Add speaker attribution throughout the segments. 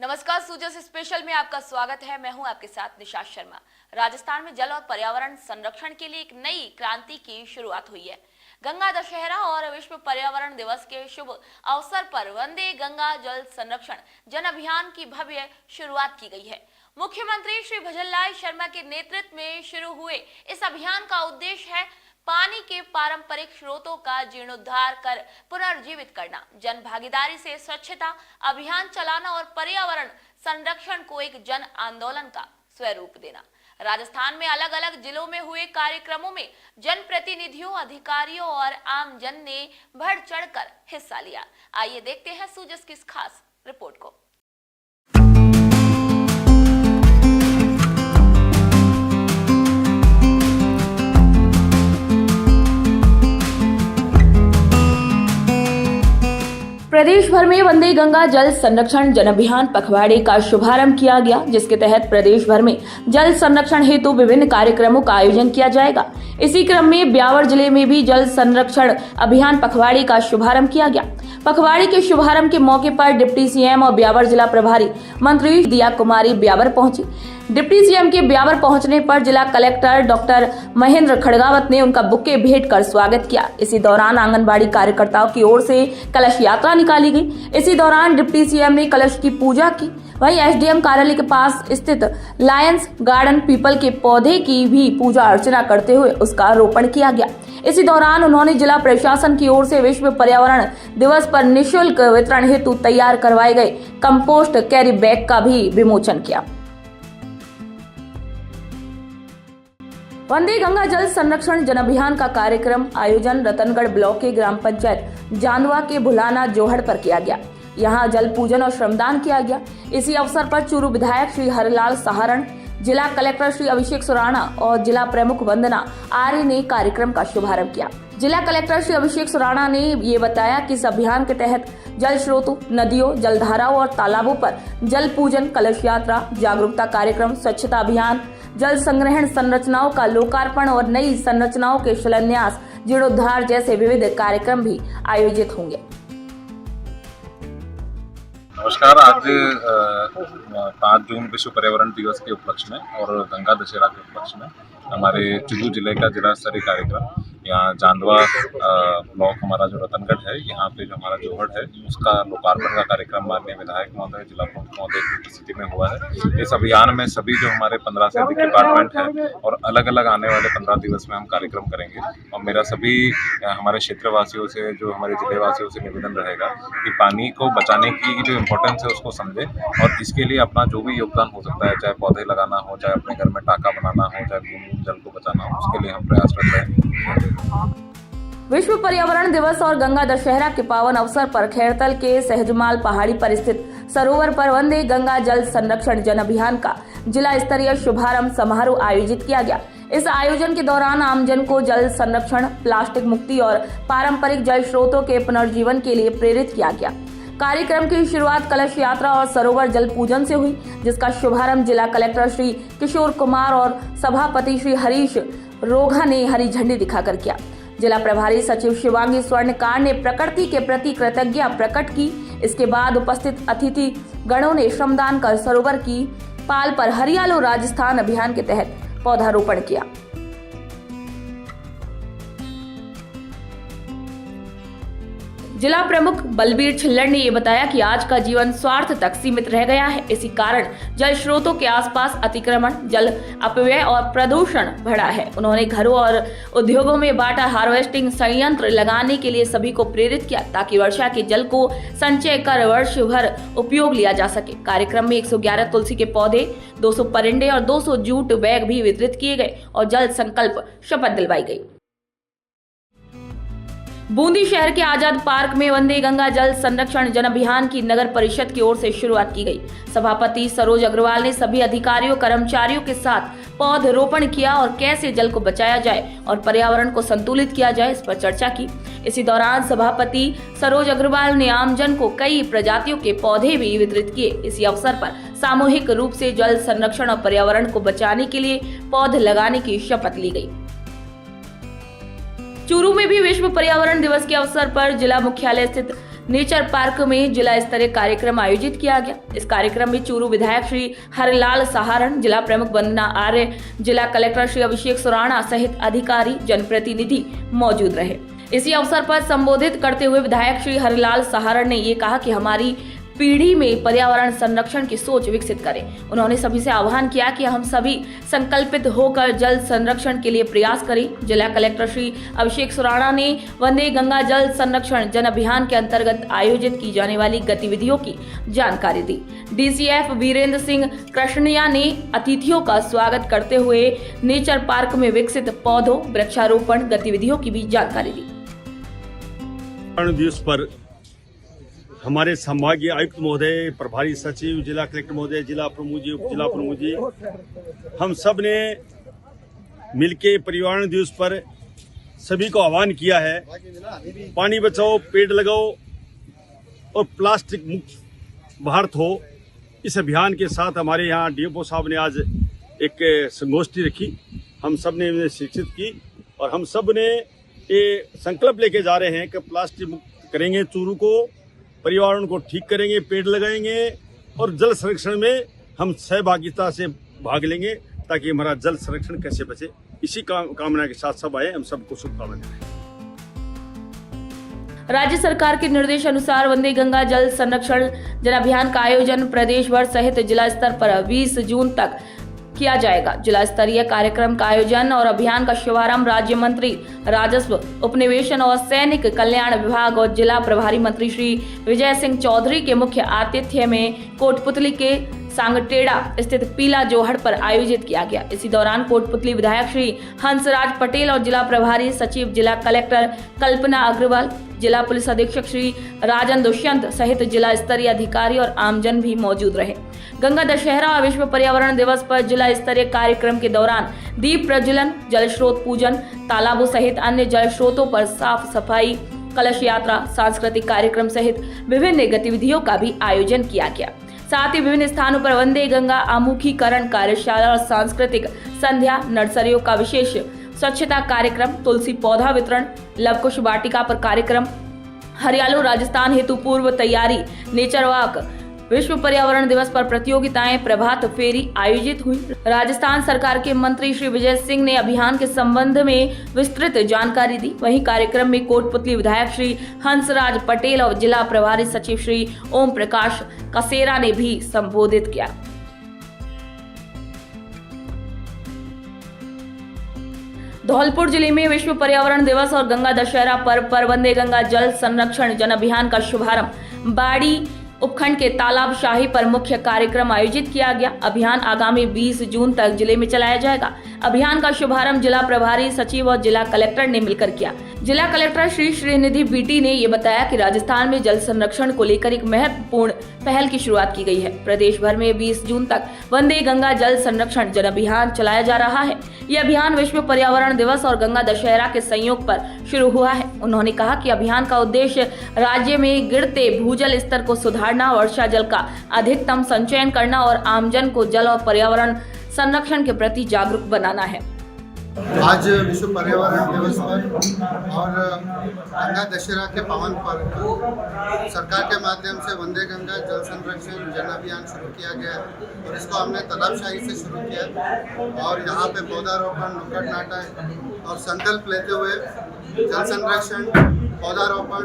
Speaker 1: नमस्कार, सूजस स्पेशल में आपका स्वागत है। मैं हूं आपके साथ निशा शर्मा। राजस्थान में जल और पर्यावरण संरक्षण के लिए एक नई क्रांति की शुरुआत हुई है। गंगा दशहरा और विश्व पर्यावरण दिवस के शुभ अवसर पर वंदे गंगा जल संरक्षण जन अभियान की भव्य शुरुआत की गई है। मुख्यमंत्री श्री भजनलाल शर्मा के नेतृत्व में शुरू हुए इस अभियान का उद्देश्य है पानी के पारंपरिक स्रोतों का जीर्णोद्धार कर पुनर्जीवित करना, जन भागीदारी से स्वच्छता अभियान चलाना और पर्यावरण संरक्षण को एक जन आंदोलन का स्वरूप देना। राजस्थान में अलग अलग जिलों में हुए कार्यक्रमों में जनप्रतिनिधियों, अधिकारियों और आम जन ने बढ़ चढ़कर हिस्सा लिया। आइए देखते हैं सूजस की इस खास रिपोर्ट को। प्रदेश भर में वंदे गंगा जल संरक्षण जन अभियान पखवाड़े का शुभारंभ किया गया, जिसके तहत प्रदेश भर में जल संरक्षण हेतु विभिन्न कार्यक्रमों का आयोजन किया जाएगा। इसी क्रम में ब्यावर जिले में भी जल संरक्षण अभियान पखवाड़े का शुभारंभ किया गया। पखवाड़े के शुभारंभ के मौके पर डिप्टी सीएम और ब्यावर जिला प्रभारी मंत्री दिया कुमारी ब्यावर पहुंची। डिप्टी सीएम के ब्यावर पहुंचने पर जिला कलेक्टर डॉक्टर महेंद्र खड़गावत ने उनका बुके भेंट कर स्वागत किया। इसी दौरान आंगनबाड़ी कार्यकर्ताओं की ओर से कलश यात्रा निकाली गई। इसी दौरान डिप्टी सीएम ने कलश की पूजा की। वहीं एसडीएम कार्यालय के पास स्थित लायंस गार्डन पीपल के पौधे की भी पूजा अर्चना करते हुए उसका रोपण किया गया। इसी दौरान उन्होंने जिला प्रशासन की ओर से विश्व पर्यावरण दिवस पर निःशुल्क वितरण हेतु तैयार करवाए गए कंपोस्ट कैरी बैग का भी विमोचन किया। वंदे गंगा जल संरक्षण जन अभियान का कार्यक्रम आयोजन रतनगढ़ ब्लॉक के ग्राम पंचायत जांदवा के भुलाना जोहड़ पर किया गया। यहां जल पूजन और श्रमदान किया गया। इसी अवसर पर चूरू विधायक श्री हरिलाल सहारण, जिला कलेक्टर श्री अभिषेक सुराणा और जिला प्रमुख वंदना आर्य ने कार्यक्रम का शुभारंभ किया। जिला कलेक्टर श्री अभिषेक सुराणा ने ये बताया कि इस अभियान के तहत जल स्रोतों, नदियों, जलधाराओं और तालाबों पर जल पूजन, कलश यात्रा, जागरूकता कार्यक्रम, स्वच्छता अभियान, जल संग्रहण संरचनाओं का लोकार्पण और नई संरचनाओं के शिलान्यास, जीर्णोद्धार जैसे विविध कार्यक्रम भी आयोजित होंगे।
Speaker 2: नमस्कार। आज 5 जून विश्व पर्यावरण दिवस के उपलक्ष्य में और गंगा दशहरा के उपलक्ष्य में हमारे चूरू जिले का जिला स्तरीय कार्यक्रम यहाँ जांदवा ब्लॉक हमारा जो रतनगढ़ है, यहाँ पे जो हमारा जोहड़ है, उसका लोकार्पण का कार्यक्रम माननीय विधायक महोदय, जिला प्रमुख महोदय की उपस्थिति में हुआ है। इस अभियान में सभी जो हमारे 15 से अधिक डिपार्टमेंट हैं और अलग अलग आने वाले 15 दिवस में हम कार्यक्रम करेंगे। और मेरा सभी हमारे क्षेत्रवासियों से, जो हमारे जिले वासियों से निवेदन रहेगा कि पानी को बचाने की जो इम्पोर्टेंस है उसको समझे और इसके लिए अपना जो भी योगदान हो सकता है, चाहे पौधे लगाना हो, चाहे अपने घर में टाका बनाना हो, चाहे बूंद जल को बचाना हो, उसके लिए हम प्रयासरत रहेंगे।
Speaker 1: विश्व पर्यावरण दिवस और गंगा दशहरा के पावन अवसर पर खैरतल के सहजमाल पहाड़ी पर स्थित सरोवर पर वंदे गंगा जल संरक्षण जन अभियान का जिला स्तरीय शुभारंभ समारोह आयोजित किया गया। इस आयोजन के दौरान आमजन को जल संरक्षण, प्लास्टिक मुक्ति और पारंपरिक जल स्रोतों के पुनर्जीवन के लिए प्रेरित किया गया। कार्यक्रम की शुरुआत कलश यात्रा और सरोवर जल पूजन से हुई, जिसका शुभारंभ जिला कलेक्टर श्री किशोर कुमार और सभापति श्री हरीश रोघा ने हरी झंडी दिखाकर किया। जिला प्रभारी सचिव शिवांगी स्वर्णकार ने प्रकृति के प्रति कृतज्ञता प्रकट की। इसके बाद उपस्थित अतिथि गणों ने श्रमदान कर सरोवर की पाल पर हरियालो राजस्थान अभियान के तहत पौधारोपण किया। जिला प्रमुख बलबीर छिल्लर ने ये बताया कि आज का जीवन स्वार्थ तक सीमित रह गया है। इसी कारण जल स्रोतों के आसपास अतिक्रमण, जल अपव्यय और प्रदूषण बढ़ा है। उन्होंने घरों और उद्योगों में वाटर हार्वेस्टिंग संयंत्र लगाने के लिए सभी को प्रेरित किया, ताकि वर्षा के जल को संचय कर वर्ष भर उपयोग लिया जा सके। कार्यक्रम में 111 तुलसी के पौधे, 200 परिंदे और 200 जूट बैग भी वितरित किए गए और जल संकल्प शपथ दिलवाई गई। बूंदी शहर के आजाद पार्क में वंदे गंगा जल संरक्षण जन अभियान की नगर परिषद की ओर से शुरुआत की गई। सभापति सरोज अग्रवाल ने सभी अधिकारियों, कर्मचारियों के साथ पौधरोपण किया और कैसे जल को बचाया जाए और पर्यावरण को संतुलित किया जाए, इस पर चर्चा की। इसी दौरान सभापति सरोज अग्रवाल ने आमजन को कई प्रजातियों के पौधे भी वितरित किए। इसी अवसर पर सामूहिक रूप से जल संरक्षण और पर्यावरण को बचाने के लिए पौध लगाने की शपथ ली गई। चूरू में भी विश्व पर्यावरण दिवस के अवसर पर जिला मुख्यालय स्थित नेचर पार्क में जिला स्तरीय कार्यक्रम आयोजित किया गया। इस कार्यक्रम में चूरू विधायक श्री हरिलाल सहारण, जिला प्रमुख वंदना आर्य, जिला कलेक्टर श्री अभिषेक सुराणा सहित अधिकारी जनप्रतिनिधि मौजूद रहे। इसी अवसर पर संबोधित करते हुए विधायक श्री हरिलाल सहारण ने ये कहा कि हमारी पीढ़ी में पर्यावरण संरक्षण की सोच विकसित करें। उन्होंने सभी से आह्वान किया कि हम सभी संकल्पित होकर जल संरक्षण के लिए प्रयास करें। जिला कलेक्टर श्री अभिषेक सुराणा ने वंदे गंगा जल संरक्षण जन अभियान के अंतर्गत आयोजित की जाने वाली गतिविधियों की जानकारी दी। डीसीएफ वीरेंद्र सिंह कृष्णिया ने अतिथियों का स्वागत करते हुए नेचर पार्क में विकसित पौधों, वृक्षारोपण गतिविधियों की भी जानकारी दी।
Speaker 3: दिवस पर हमारे संभागीय आयुक्त महोदय, प्रभारी सचिव, जिला कलेक्टर महोदय, जिला प्रमुख जी, उप जिला प्रमुख जी, हम सब ने मिलके पर्यावरण दिवस पर सभी को आह्वान किया है, पानी बचाओ, पेड़ लगाओ और प्लास्टिक मुक्त भारत हो। इस अभियान के साथ हमारे यहाँ डीएफओ साहब ने आज एक संगोष्ठी रखी, हम सब ने इन्हें शिक्षित की और हम सब ने ये संकल्प लेके जा रहे हैं कि प्लास्टिक मुक्त करेंगे चूरू को, पर्यावरण को ठीक करेंगे, पेड़ लगाएंगे और जल संरक्षण में हम सहभागिता से भाग लेंगे ताकि हमारा जल संरक्षण कैसे बचे। इसी कामना के साथ सब आए, हम सबको शुभकामनाएं।
Speaker 1: राज्य सरकार के निर्देश अनुसार वंदे गंगा जल संरक्षण जन अभियान का आयोजन प्रदेश भर सहित जिला स्तर पर 20 जून तक किया जाएगा। जिला स्तरीय कार्यक्रम का आयोजन और अभियान का शुभारंभ राज्य मंत्री राजस्व, उपनिवेशन और सैनिक कल्याण विभाग और जिला प्रभारी मंत्री श्री विजय सिंह चौधरी के मुख्य आतिथ्य में कोटपुतली के सांगटेड़ा स्थित पीला जोहड़ पर आयोजित किया गया। इसी दौरान कोटपुतली विधायक श्री हंसराज पटेल और जिला प्रभारी सचिव, जिला कलेक्टर कल्पना अग्रवाल, जिला पुलिस अधीक्षक श्री राजन दुष्यंत सहित जिला स्तरीय अधिकारी और आमजन भी मौजूद रहे। गंगा दशहरा और विश्व पर्यावरण दिवस पर जिला स्तरीय कार्यक्रम के दौरान दीप प्रज्वलन, जल स्रोत पूजन, तालाबों सहित अन्य जल स्रोतों पर साफ सफाई, कलश यात्रा, सांस्कृतिक कार्यक्रम सहित विभिन्न गतिविधियों का भी आयोजन किया गया। साथ ही विभिन्न स्थानों पर वंदे गंगा आमुखीकरण कार्यशाला और सांस्कृतिक संध्या, नर्सरियों का विशेष स्वच्छता कार्यक्रम, तुलसी पौधा वितरण, लवकुश वाटिका पर कार्यक्रम, हरियालो राजस्थान हेतु पूर्व तैयारी, नेचर वॉक, विश्व पर्यावरण दिवस पर प्रतियोगिताएं, प्रभात फेरी आयोजित हुई। राजस्थान सरकार के मंत्री श्री विजय सिंह ने अभियान के संबंध में विस्तृत जानकारी दी। वहीं कार्यक्रम में कोटपुतली विधायक श्री हंसराज पटेल और जिला प्रभारी सचिव श्री ओम प्रकाश कसेरा ने भी संबोधित किया। धौलपुर जिले में विश्व पर्यावरण दिवस और गंगा दशहरा पर्व पर वंदे गंगा जल संरक्षण जन अभियान का शुभारंभ बाड़ी उपखंड के तालाब शाही पर मुख्य कार्यक्रम आयोजित किया गया। अभियान आगामी 20 जून तक जिले में चलाया जाएगा। अभियान का शुभारंभ जिला प्रभारी सचिव और जिला कलेक्टर ने मिलकर किया। जिला कलेक्टर श्री श्रीनिधि बीटी ने ये बताया कि राजस्थान में जल संरक्षण को लेकर एक महत्वपूर्ण पहल की शुरुआत की गई है। प्रदेश भर में 20 जून तक वंदे गंगा जल संरक्षण जन अभियान चलाया जा रहा है। ये अभियान विश्व पर्यावरण दिवस और गंगा दशहरा के संयोग पर शुरू हुआ है। उन्होंने कहा कि अभियान का उद्देश्य राज्य में गिरते भूजल स्तर को सुधारना, वर्षा जल का अधिकतम संचयन करना और आमजन को जल और पर्यावरण संरक्षण के प्रति जागरूक बनाना है।
Speaker 4: आज विश्व पर्यावरण दिवस पर और गंगा दशहरा के पावन पर्व पर सरकार के माध्यम से वंदे गंगा जल संरक्षण जन अभियान शुरू किया गया है और इसको हमने तालाबशाही से शुरू किया और यहाँ पे पौधारोपण, नुक्कड़ नाटक और संकल्प लेते हुए जल संरक्षण, पौधारोपण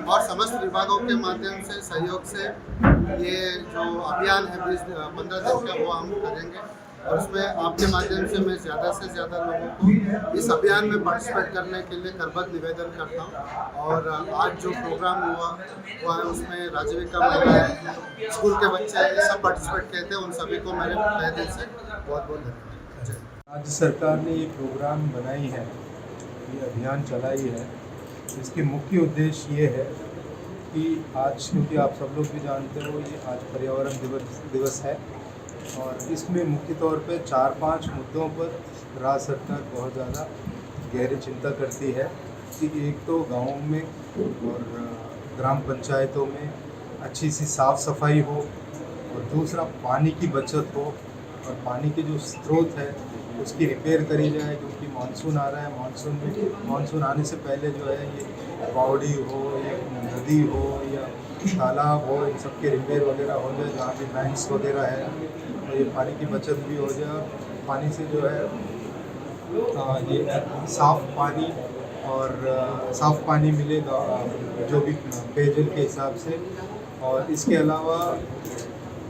Speaker 4: और समस्त विभागों के माध्यम से सहयोग से ये जो अभियान है 15 दिन का वो हम करेंगे और उसमें आपके माध्यम से मैं ज़्यादा से ज़्यादा लोगों को इस अभियान में पार्टिसिपेट करने के लिए करबद्ध निवेदन करता हूँ। और आज जो प्रोग्राम हुआ है उसमें राजीविका महिलाएं, स्कूल के बच्चे ये सब पार्टिसिपेट किए थे। उन सभी को मेरे तहे दिल से बहुत बहुत धन्यवाद।
Speaker 5: राज्य सरकार ने ये प्रोग्राम बनाई है, ये अभियान चलाई है। इसके मुख्य उद्देश्य ये है कि आज, क्योंकि आप सब लोग भी जानते हो, ये आज पर्यावरण दिवस है और इसमें मुख्य तौर पे 4-5 मुद्दों पर राज्य सरकार बहुत ज़्यादा गहरी चिंता करती है कि एक तो गाँवों में और ग्राम पंचायतों में अच्छी सी साफ़ सफाई हो और दूसरा पानी की बचत हो और पानी के जो स्रोत है उसकी रिपेयर करी जाए, क्योंकि मानसून आ रहा है। मानसून आने से पहले जो है ये बावड़ी हो, ये नदी हो या तालाब हो, इन सब के रिपेयर वगैरह हो जाए, जहाँ भी बैंक्स वगैरह है, और ये पानी की बचत भी हो जाए। पानी से जो है ये साफ़ पानी और साफ़ पानी मिलेगा जो भी पेयजल के हिसाब से। और इसके अलावा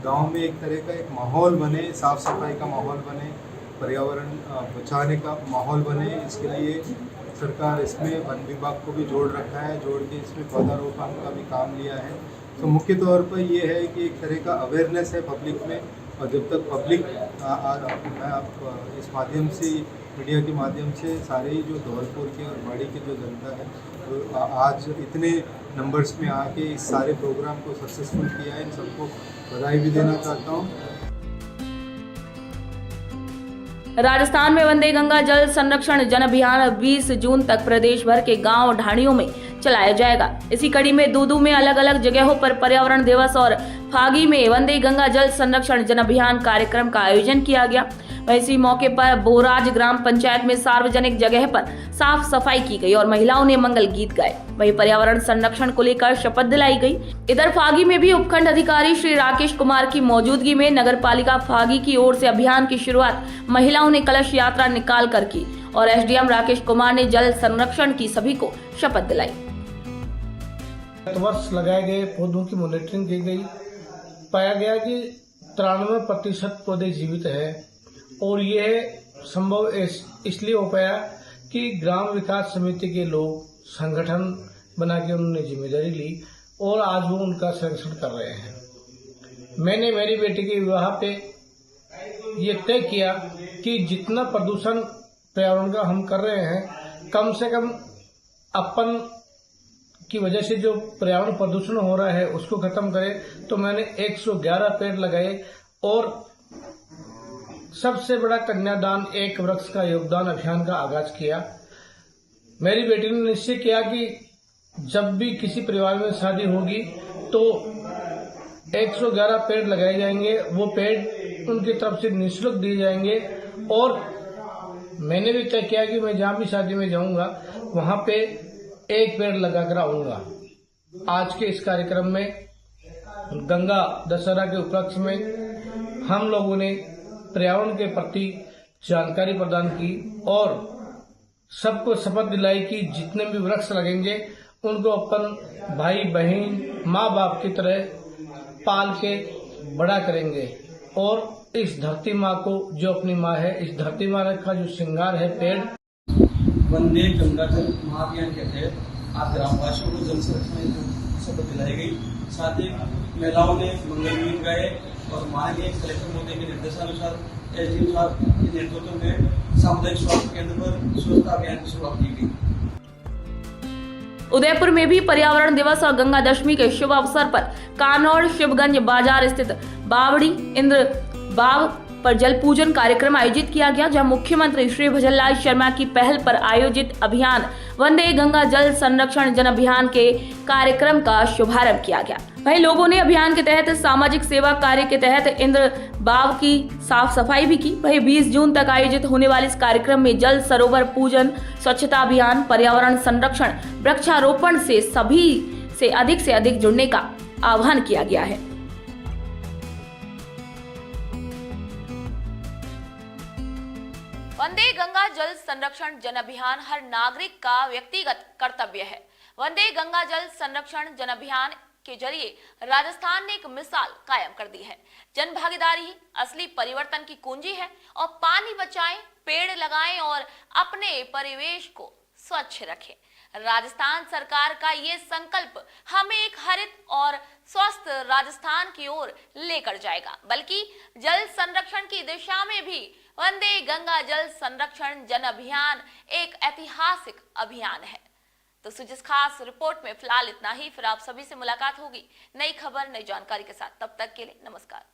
Speaker 5: गांव में एक तरह का एक माहौल बने, साफ़ सफाई का माहौल बने, पर्यावरण बचाने का माहौल बने। इसके लिए सरकार इसमें वन विभाग को भी जोड़ रखा है, जोड़ के इसमें पौधारोपण का भी काम लिया है। तो मुख्य तौर पर ये है कि एक तरह का अवेयरनेस है पब्लिक में, और जब तक पब्लिक मैं आप इस माध्यम से, मीडिया के माध्यम से सारे ही जो धौलपुर के और बाड़ी की जो जनता है, तो आज इतने नंबर्स में आके इस सारे प्रोग्राम को सक्सेसफुल किया है, इन सबको बधाई भी देना चाहता हूँ।
Speaker 1: राजस्थान में वंदे गंगा जल संरक्षण जन अभियान 20 जून तक प्रदेश भर के गांव ढाणियों में चलाया जाएगा। इसी कड़ी में दूदू में अलग अलग जगहों पर पर्यावरण दिवस और फागी में वंदे गंगा जल संरक्षण जन अभियान कार्यक्रम का आयोजन किया गया। वहीं इसी मौके पर बोराज ग्राम पंचायत में सार्वजनिक जगह पर साफ सफाई की गई और महिलाओं ने मंगल गीत गाए। वहीं पर्यावरण संरक्षण को लेकर शपथ दिलाई गई। इधर फागी में भी उपखंड अधिकारी श्री राकेश कुमार की मौजूदगी में नगर पालिका फागी की ओर से अभियान की शुरुआत महिलाओं ने कलश यात्रा निकाल कर की और एसडीएम राकेश कुमार ने जल संरक्षण की सभी को शपथ दिलाई।
Speaker 6: वर्ष लगाए गए पौधों की मॉनिटरिंग की गई। पाया गया कि 93% पौधे जीवित है, और यह संभव इसलिए हो पाया कि ग्राम विकास समिति के लोग संगठन बना के उन्होंने जिम्मेदारी ली और आज वो उनका संरक्षण कर रहे हैं। मैंने मेरी बेटी के विवाह पे ये तय किया कि जितना प्रदूषण पर्यावरण का हम कर रहे हैं, कम से कम अपन की वजह से जो पर्यावरण प्रदूषण हो रहा है उसको खत्म करें। तो मैंने 111 पेड़ लगाए और सबसे बड़ा कन्यादान एक वृक्ष का योगदान अभियान का आगाज किया। मेरी बेटी ने निश्चय किया कि जब भी किसी परिवार में शादी होगी तो 111 पेड़ लगाए जाएंगे, वो पेड़ उनकी तरफ से निःशुल्क दिए जाएंगे। और मैंने भी तय किया कि मैं जहाँ भी शादी में जाऊंगा वहां पे एक पेड़ लगाकर आऊंगा। आज के इस कार्यक्रम में गंगा दशहरा के उपलक्ष्य में हम लोगों ने पर्यावरण के प्रति जानकारी प्रदान की और सबको शपथ दिलाई कि जितने भी वृक्ष लगेंगे उनको अपन भाई बहन माँ बाप की तरह पाल के बड़ा करेंगे। और इस धरती माँ को जो अपनी माँ है, इस धरती माँ का जो श्रृंगार है पेड़।
Speaker 7: वंदे गंगा जल महाअभियान के तहत आज ग्रामवासियों को जल संरक्षण की शपथ दिलाई गई। साथ ही महिलाओं ने मंगल गीत गाए और माननीय कलेक्टर महोदय के निर्देशानुसार एसडीएम साहब के नेतृत्व में सामुदायिक स्वास्थ्य केंद्र पर स्वच्छता अभियान की शुरुआत की गई।
Speaker 1: उदयपुर में भी पर्यावरण दिवस और गंगा दशमी के शुभ अवसर पर कानौड़ शिवगंज बाजार स्थित बावड़ी इंद्र बाव पर जल पूजन कार्यक्रम आयोजित किया गया, जहां मुख्यमंत्री श्री भजनलाल शर्मा की पहल पर आयोजित अभियान वंदे गंगा जल संरक्षण जन अभियान के कार्यक्रम का शुभारंभ किया गया। वहीं लोगों ने अभियान के तहत सामाजिक सेवा कार्य के तहत इंद्र बाव की साफ सफाई भी की। वहीं 20 जून तक आयोजित होने वाले इस कार्यक्रम में जल सरोवर पूजन, स्वच्छता अभियान, पर्यावरण संरक्षण, वृक्षारोपण से सभी से अधिक जुड़ने का आह्वान किया गया है। वंदे गंगा जल संरक्षण जन अभियान हर नागरिक का व्यक्तिगत कर्तव्य है। वंदे गंगा जल संरक्षण जन अभियान के जरिए राजस्थान ने एक मिसाल कायम कर दी है। जन भागीदारी ही असली परिवर्तन की कुंजी है और पानी बचाएं, पेड़ लगाएं और अपने परिवेश को स्वच्छ रखें। राजस्थान सरकार का ये संकल्प हमें एक हरित और स्वस्थ राजस्थान की ओर लेकर जाएगा, बल्कि जल संरक्षण की दिशा में भी वंदे गंगा जल संरक्षण जन अभियान एक ऐतिहासिक अभियान है। तो सुजिस खास रिपोर्ट में फिलहाल इतना ही। फिर आप सभी से मुलाकात होगी नई खबर, नई जानकारी के साथ। तब तक के लिए नमस्कार।